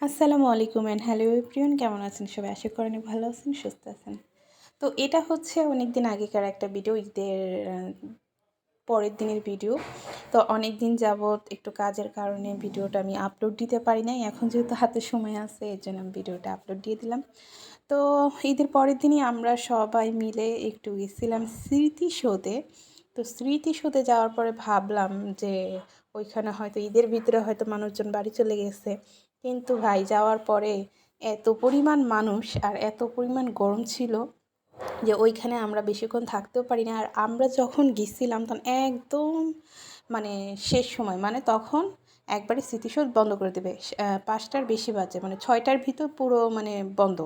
আসসালামু আলাইকুম and hello everyone, কেমন আছেন সবাই? আশা করি অনেক ভালো আছেন, সুস্থ আছেন। তো এটা হচ্ছে অনেক দিন আগেকার একটা ভিডিও, ঈদের পরের দিনের ভিডিও। তো অনেক দিন যাবৎ একটু কাজের কারণে ভিডিওটা আমি আপলোড দিতে পারি নাই। এখন যেহেতু হাতে সময় আছে, এর জন্য আমি ভিডিওটা আপলোড দিয়ে দিলাম। তো ঈদের পরের দিনই আমরা সবাই মিলে একটু গেছিলাম স্মৃতিসৌধে। তো স্মৃতিসৌধে যাওয়ার পরে ভাবলাম যে ওইখানে হয়তো ঈদের ভিতরে হয়তো মানুষজন বাড়ি চলে গেছে, কিন্তু ভাই যাওয়ার পরে এত পরিমাণ মানুষ আর এত পরিমাণ গরম ছিল যে ওইখানে আমরা বেশিক্ষণ থাকতেও পারি না। আর আমরা যখন গেছিলাম তখন একদম মানে শেষ সময়, মানে তখন একবারে স্মৃতিসৌধ বন্ধ করে দেবে। 5টার বেশি বাজে, মানে 6টার ভিতর পুরো মানে বন্ধ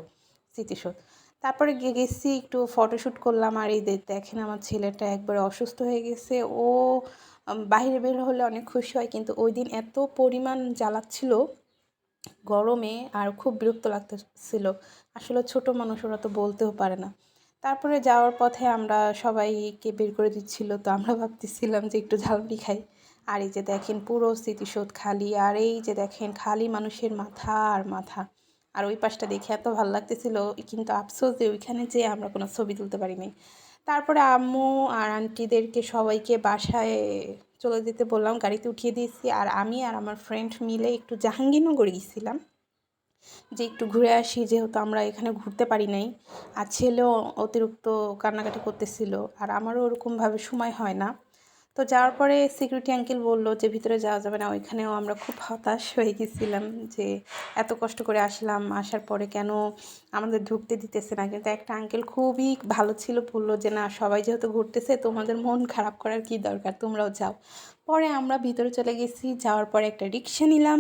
স্মৃতিসৌধ। তারপরে গেছি একটু ফটোশ্যুট করলাম। আর এই দেখেন আমার ছেলেটা একবারে অসুস্থ হয়ে গেছে। ও বাইরে বের হলে অনেক খুশি হয়, কিন্তু ওই দিন এত পরিমাণ জ্বালাচ্ছিল গরমে আর খুব বিরক্ত লাগতেছিল। আসলে ছোট মানুষ, ওরা তো বলতেও পারে না। তারপরে যাওয়ার পথে আমরা সবাইকে বের করে দিচ্ছিল, তো আমরা ভাবতেছিলাম যে একটু ঝালমুড়ি খাই। আর এই যে দেখেন পুরো স্মৃতিসৌধ খালি, আর এই যে দেখেন খালি মানুষের মাথা আর মাথা। আর ওই পাশটা দেখে এত ভালো লাগতেছিল, কিন্তু আফসোস যে ওইখানে যেয়ে আমরা কোনো ছবি তুলতে পারিনি। তারপরে আম্মু আর আন্টিদেরকে সবাইকে বাসায় চলে যেতে বললাম, গাড়িতে উঠিয়ে দিয়েছি। আর আমি আর আমার ফ্রেন্ড মিলে একটু জাহাঙ্গীরনগর গেছিলাম যে একটু ঘুরে আসি, যেহেতু আমরা এখানে ঘুরতে পারি নাই। আর ছেলেও অতিরিক্ত কান্নাকাটি করতেছিল, আর আমারও ওরকমভাবে সময় হয় না। তো যাওয়ার পরে সিকিউরিটি আঙ্কেল বলল যে ভিতরে যাওয়া যাবে না। ওইখানেও আমরা খুব হতাশ হয়ে গেছিলাম যে এত কষ্ট করে আসলাম, আসার পরে কেন আমাদের ঢুকতে দিতেছে না। কিন্তু একটা আঙ্কেল খুবই ভালো ছিল, বললো যে না, সবাই যেহেতু ঘুরতেছে তোমাদের মন খারাপ করার কি দরকার, তোমরাও যাও। পরে আমরা ভিতরে চলে গেছি, যাওয়ার পরে একটা রিক্সা নিলাম।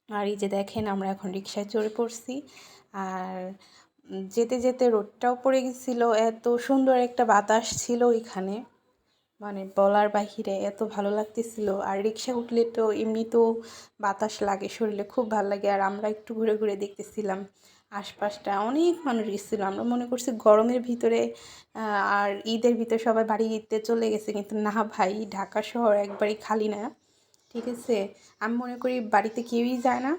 আর এই যে দেখেন আমরা এখন রিক্সায় চড়ে পড়ছি। আর যেতে যেতে রোদটাও পড়ে গেছিলো, এত সুন্দর একটা বাতাস ছিল ওইখানে, মানে বলার বাহিরে এত ভালো লাগতেছিল। আর রিক্সা উঠলে তো এমনিতেও বাতাস লাগে শরীরে, খুব ভালো লাগে। আর আমরা একটু ঘুরে ঘুরে দেখতেছিলাম আশপাশটা, অনেক মানুষ এসেছিল। আমরা মনে করছি গরমের ভিতরে আর ঈদের ভিতরে সবাই বাড়িতে চলে গেছে, কিন্তু না ভাই, ঢাকা শহর একবারই খালি না, ঠিক আছে? আমি মনে করি বাড়িতে কেউই যায় না,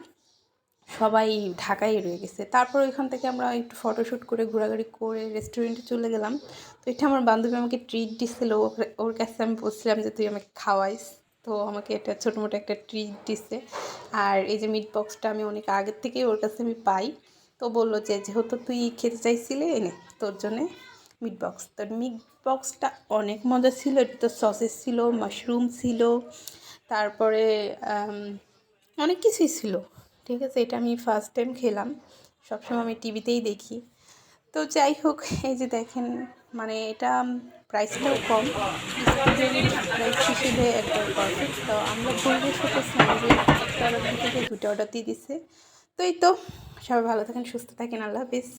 সবাই ঢাকায় রয়ে গেছে। তারপর ওইখান থেকে আমরা একটু ফটোশ্যুট করে ঘোরাঘুরি করে রেস্টুরেন্টে চলে গেলাম। তো এটা আমার বান্ধবী আমাকে ট্রিট দিচ্ছিল, ওর কাছে আমি বলছিলাম যে তুই আমাকে খাওয়াইস। তো আমাকে এটা ছোটো মোটো একটা ট্রিট দিচ্ছে। আর এই যে মিট বক্সটা আমি অনেক আগের থেকেই ওর কাছে আমি পাই। তো বললো যে যেহেতু তুই খেতে চাইছিলে, এনে তোর জন্যে মিট বক্স। তো মিট বক্সটা অনেক মজা ছিল। এটা তো সসেস ছিল, মাশরুম ছিল, তারপরে অনেক কিছুই ছিল, ঠিক আছে? এটা আমি ফার্স্ট টাইম খেলাম, সবসময় আমি টিভিতেই দেখি। তো যাই হোক, এই যে দেখেন, মানে এটা প্রাইসটাও কম, স্টুডেন্ট প্রাইস হিসেবে একবার পারফেক্ট। তো আমরা পরিবেশটা যে একটা অর্ডার দিতে যে 2টা অর্ডার দিয়ে দিছে। তো এই তো, সবাই ভালো থাকেন, সুস্থ থাকেন, আল্লাহ হাফিজ।